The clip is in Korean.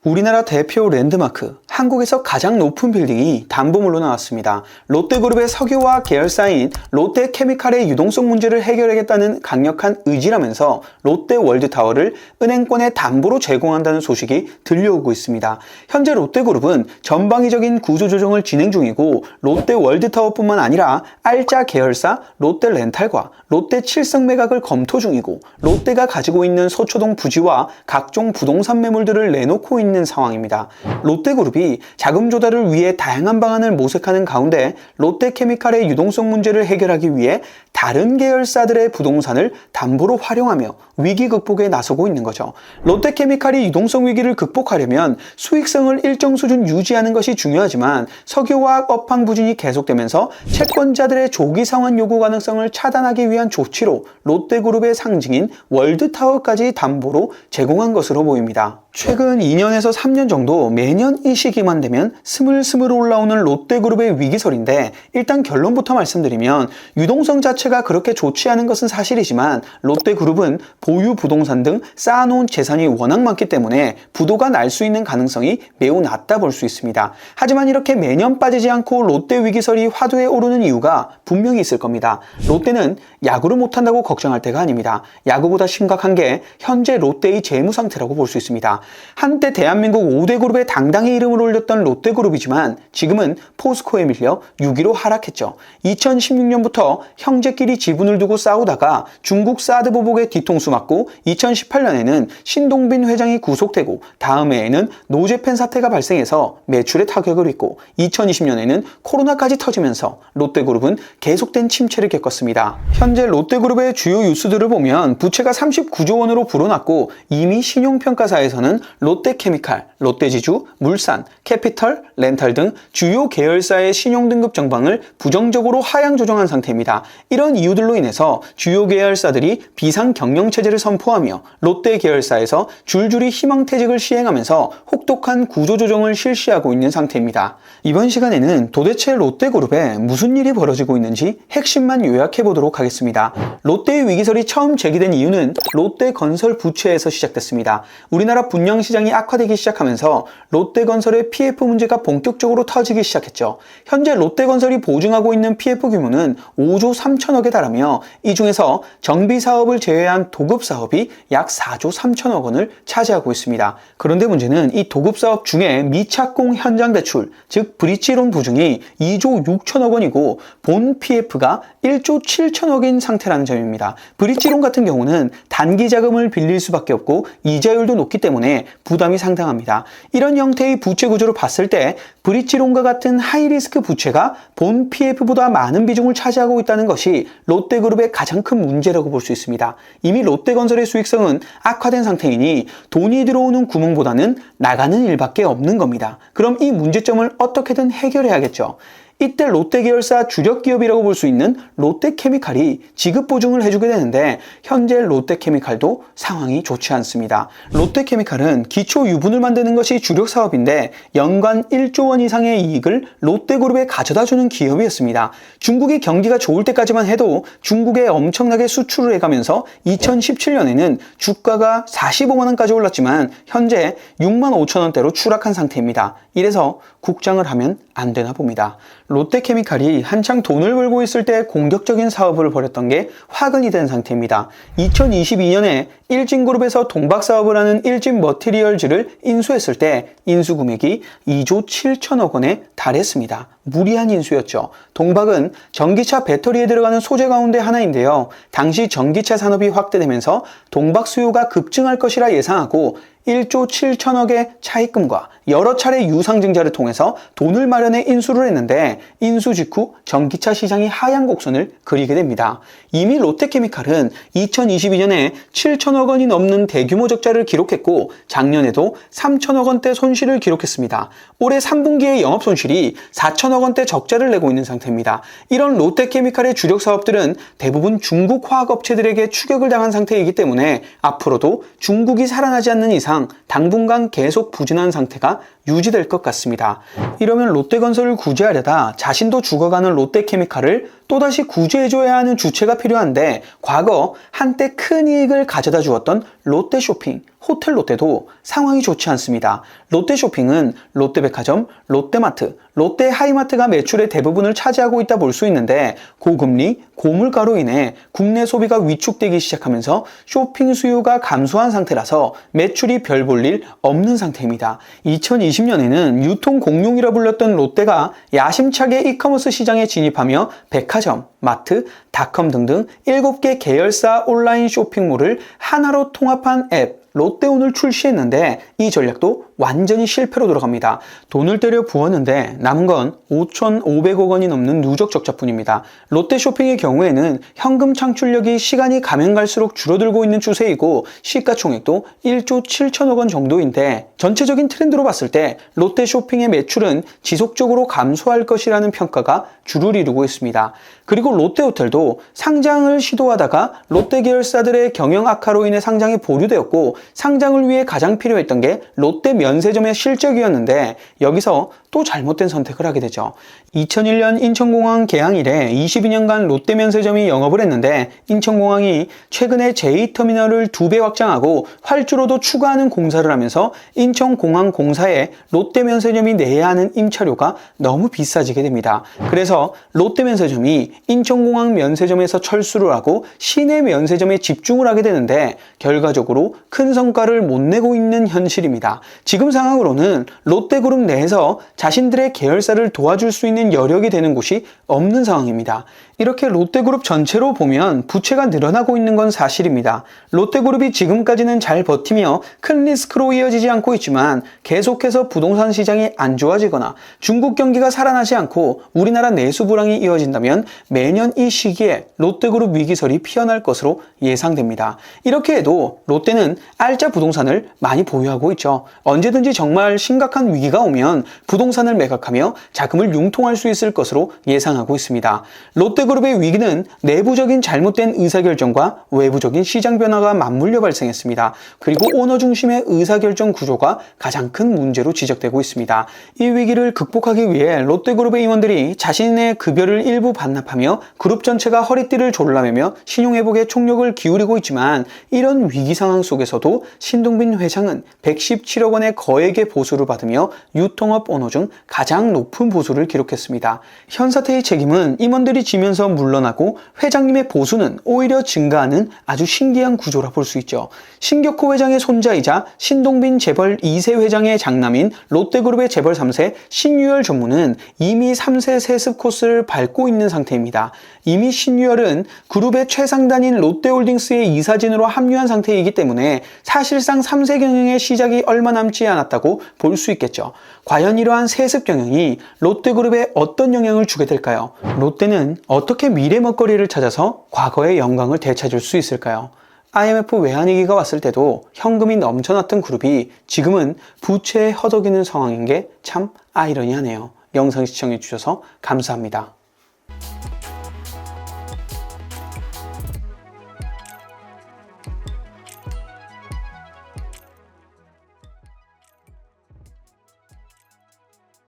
우리나라 대표 랜드마크, 한국에서 가장 높은 빌딩이 담보물로 나왔습니다. 롯데그룹의 석유화학 계열사인 롯데케미칼의 유동성 문제를 해결하겠다는 강력한 의지라면서 롯데월드타워를 은행권에 담보로 제공한다는 소식이 들려오고 있습니다. 현재 롯데그룹은 전방위적인 구조조정을 진행 중이고 롯데월드타워뿐만 아니라 알짜 계열사 롯데렌탈과 롯데칠성 매각을 검토 중이고 롯데가 가지고 있는 서초동 부지와 각종 부동산 매물들을 내놓고 있는 상황입니다. 롯데그룹이 자금 조달을 위해 다양한 방안을 모색하는 가운데 롯데케미칼의 유동성 문제를 해결하기 위해 다른 계열사들의 부동산을 담보로 활용하며 위기 극복에 나서고 있는 거죠. 롯데케미칼이 유동성 위기를 극복하려면 수익성을 일정 수준 유지하는 것이 중요하지만 석유화학 업황 부진이 계속되면서 채권자들의 조기 상환 요구 가능성을 차단하기 위한 조치로 롯데그룹의 상징인 월드타워까지 담보로 제공한 것으로 보입니다. 최근 2년에서 3년 정도 매년 이 시기만 되면 스물스물 올라오는 롯데그룹의 위기설인데, 일단 결론부터 말씀드리면 유동성 자체가 그렇게 좋지 않은 것은 사실이지만 롯데그룹은 보유 부동산 등 쌓아놓은 재산이 워낙 많기 때문에 부도가 날 수 있는 가능성이 매우 낮다 볼 수 있습니다. 하지만 이렇게 매년 빠지지 않고 롯데 위기설이 화두에 오르는 이유가 분명히 있을 겁니다. 롯데는 야구를 못한다고 걱정할 때가 아닙니다. 야구보다 심각한 게 현재 롯데의 재무 상태라고 볼 수 있습니다. 한때 대한민국 5대 그룹에 당당히 이름을 올렸던 롯데그룹이지만 지금은 포스코에 밀려 6위로 하락했죠. 2016년부터 형제끼리 지분을 두고 싸우다가 중국 사드 보복에 뒤통수 맞고 2018년에는 신동빈 회장이 구속되고 다음 해에는 노재팬 사태가 발생해서 매출에 타격을 입고 2020년에는 코로나까지 터지면서 롯데그룹은 계속된 침체를 겪었습니다. 현재 롯데그룹의 주요 뉴스들을 보면 부채가 39조 원으로 불어났고 이미 신용평가사에서는 롯데케미칼, 롯데지주, 물산, 캐피털, 렌탈 등 주요 계열사의 신용등급 정방을 부정적으로 하향 조정한 상태입니다. 이런 이유들로 인해서 주요 계열사들이 비상경영체제를 선포하며 롯데 계열사에서 줄줄이 희망퇴직을 시행하면서 혹독한 구조조정을 실시하고 있는 상태입니다. 이번 시간에는 도대체 롯데그룹에 무슨 일이 벌어지고 있는지 핵심만 요약해 보도록 하겠습니다. 롯데의 위기설이 처음 제기된 이유는 롯데건설 부채에서 시작됐습니다. 우리나라 분양시장이 악화되기 시작하면서 롯데건설의 PF 문제가 본격적으로 터지기 시작했죠. 현재 롯데건설이 보증하고 있는 PF 규모는 5조 3천억에 달하며 이 중에서 정비사업을 제외한 도급사업이 약 4조 3천억 원을 차지하고 있습니다. 그런데 문제는 이 도급사업 중에 미착공 현장 대출, 즉 브릿지론 보증이 2조 6천억 원이고 본 PF가 1조 7천억인 상태라는 점입니다. 브릿지론 같은 경우는 단기 자금을 빌릴 수밖에 없고 이자율도 높기 때문에 부담이 상당합니다. 이런 형태의 부채 구조를 봤을 때 브릿지론과 같은 하이리스크 부채가 본 PF보다 많은 비중을 차지하고 있다는 것이 롯데그룹의 가장 큰 문제라고 볼 수 있습니다. 이미 롯데건설의 수익성은 악화된 상태이니 돈이 들어오는 구멍보다는 나가는 일밖에 없는 겁니다. 그럼 이 문제점을 어떻게든 해결해야겠죠. 이때 롯데 계열사 주력 기업이라고 볼 수 있는 롯데케미칼이 지급 보증을 해주게 되는데 현재 롯데케미칼도 상황이 좋지 않습니다. 롯데케미칼은 기초 유분을 만드는 것이 주력 사업인데 연간 1조 원 이상의 이익을 롯데그룹에 가져다주는 기업이었습니다. 중국이 경기가 좋을 때까지만 해도 중국에 엄청나게 수출을 해가면서 2017년에는 주가가 45만 원까지 올랐지만 현재 6만 5천 원대로 추락한 상태입니다. 이래서 국장을 하면 안 되나 봅니다. 롯데케미칼이 한창 돈을 벌고 있을 때 공격적인 사업을 벌였던 게 화근이 된 상태입니다. 2022년에 일진그룹에서 동박사업을 하는 일진머티리얼즈를 인수했을 때 인수금액이 2조 7천억 원에 달했습니다. 무리한 인수였죠. 동박은 전기차 배터리에 들어가는 소재 가운데 하나인데요. 당시 전기차 산업이 확대되면서 동박 수요가 급증할 것이라 예상하고 1조 7천억의 차입금과 여러 차례 유상증자를 통해서 돈을 마련해 인수를 했는데 인수 직후 전기차 시장이 하향 곡선을 그리게 됩니다. 이미 롯데케미칼은 2022년에 7천억 원이 넘는 대규모 적자를 기록했고 작년에도 3천억 원대 손실을 기록했습니다. 올해 3분기의 영업 손실이 4천억 원대 적자를 내고 있는 상태입니다. 이런 롯데케미칼의 주력 사업들은 대부분 중국 화학업체들에게 추격을 당한 상태이기 때문에 앞으로도 중국이 살아나지 않는 이상 당분간 계속 부진한 상태가 유지될 것 같습니다. 이러면 롯데건설을 구제하려다 자신도 죽어가는 롯데케미칼을 또다시 구제해줘야 하는 주체가 필요한데 과거 한때 큰 이익을 가져다 주었던 롯데쇼핑, 호텔롯데도 상황이 좋지 않습니다. 롯데쇼핑은 롯데백화점, 롯데마트, 롯데하이마트가 매출의 대부분을 차지하고 있다 볼 수 있는데 고금리, 고물가로 인해 국내 소비가 위축되기 시작하면서 쇼핑 수요가 감소한 상태라서 매출이 별 볼 일 없는 상태입니다. 2020년에는 유통 공룡이라 불렸던 롯데가 야심차게 이커머스 시장에 진입하며 백화점, 마트, 닷컴 등등 7개 계열사 온라인 쇼핑몰을 하나로 통합한 앱 롯데온을 출시했는데 이 전략도 완전히 실패로 돌아갑니다. 돈을 때려 부었는데 남은 건 5,500억 원이 넘는 누적 적자뿐입니다. 롯데쇼핑의 경우에는 현금 창출력이 시간이 가면 갈수록 줄어들고 있는 추세이고 시가총액도 1조 7천억 원 정도인데 전체적인 트렌드로 봤을 때 롯데쇼핑의 매출은 지속적으로 감소할 것이라는 평가가 주를 이루고 있습니다. 그리고 롯데호텔도 상장을 시도하다가 롯데 계열사들의 경영 악화로 인해 상장이 보류되었고 상장을 위해 가장 필요했던 게 롯데 면세점의 실적이었는데 여기서 또 잘못된 선택을 하게 되죠. 2001년 인천공항 개항 이래 22년간 롯데 면세점이 영업을 했는데 인천공항이 최근에 제2터미널을 2배 확장하고 활주로도 추가하는 공사를 하면서 인천공항공사에 롯데 면세점이 내야 하는 임차료가 너무 비싸지게 됩니다. 그래서 롯데 면세점이 인천공항 면세점에서 철수를 하고 시내 면세점에 집중을 하게 되는데 결과적으로 큰 성과를 못 내고 있는 현실입니다. 지금 상황으로는 롯데그룹 내에서 자신들의 계열사를 도와줄 수 있는 여력이 되는 곳이 없는 상황입니다. 이렇게 롯데그룹 전체로 보면 부채가 늘어나고 있는 건 사실입니다. 롯데그룹이 지금까지는 잘 버티며 큰 리스크로 이어지지 않고 있지만 계속해서 부동산 시장이 안 좋아지거나 중국 경기가 살아나지 않고 우리나라 내수 불황이 이어진다면 매년 이 시기에 롯데그룹 위기설이 피어날 것으로 예상됩니다. 이렇게 해도 롯데는 알짜 부동산을 많이 보유하고 있죠. 언제든지 정말 심각한 위기가 오면 부동산을 매각하며 자금을 융통할 수 있을 것으로 예상하고 있습니다. 롯데그룹의 위기는 내부적인 잘못된 의사결정과 외부적인 시장 변화가 맞물려 발생했습니다. 그리고 오너 중심의 의사결정 구조가 가장 큰 문제로 지적되고 있습니다. 이 위기를 극복하기 위해 롯데그룹의 임원들이 자신의 급여를 일부 반납하며 그룹 전체가 허리띠를 졸라매며 신용회복에 총력을 기울이고 있지만 이런 위기 상황 속에서도 신동빈 회장은 117억 원의 거액의 보수를 받으며 유통업 오너 중 가장 높은 보수를 기록했습니다. 현 사태의 책임은 임원들이 지면서 물러나고 회장님의 보수는 오히려 증가하는 아주 신기한 구조라 볼 수 있죠. 신격호 회장의 손자이자 신동빈 재벌 2세 회장의 장남인 롯데그룹의 재벌 3세 신유열 전무는 이미 3세 세습 코스를 밟고 있는 상태입니다. 이미 신유열은 그룹의 최상단인 롯데홀딩스의 이사진으로 합류한 상태이기 때문에 사실상 3세 경영의 시작이 얼마 남지 않았다고 볼 수 있겠죠. 과연 이러한 세습 경영이 롯데그룹에 어떤 영향을 주게 될까요? 롯데는 어떻게 미래 먹거리를 찾아서 과거의 영광을 되찾을 수 있을까요? IMF 외환위기가 왔을 때도 현금이 넘쳐났던 그룹이 지금은 부채에 허덕이는 상황인 게 참 아이러니하네요. 영상 시청해주셔서 감사합니다.